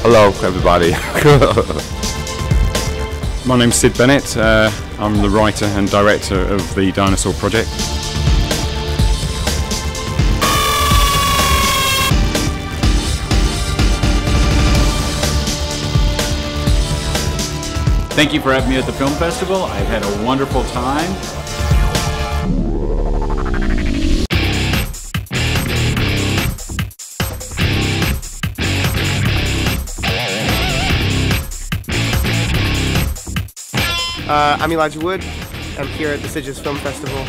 Hello, everybody. My name's Sid Bennett. I'm the writer and director of the Dinosaur Project. Thank you for having me at the film festival. I've had a wonderful time. I'm Elijah Wood. I'm here at the Sitges Film Festival.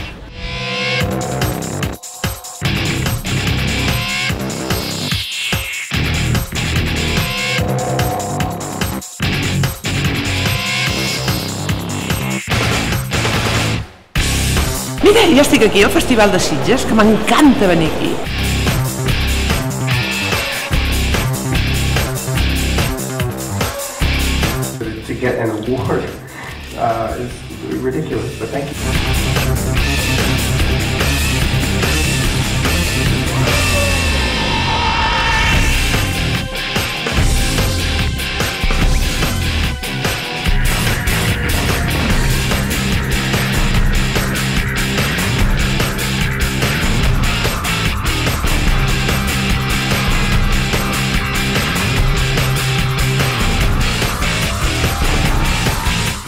Mira, ja estic aquí al Festival de Sitges, que m'encanta venir aquí. To get an award is ridiculous, but thank you.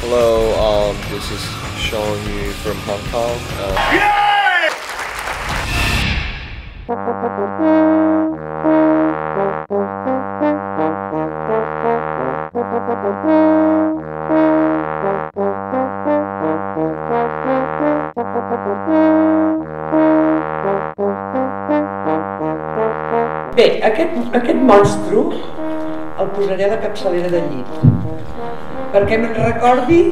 Hello, this is showing you from Hong Kong. Bé, aquest monstru el posaré a la capçalera del llit, perquè me'n recordi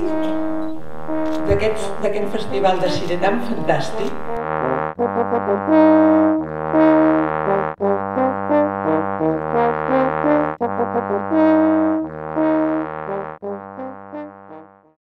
d'aquest festival de cine tan fantàstic.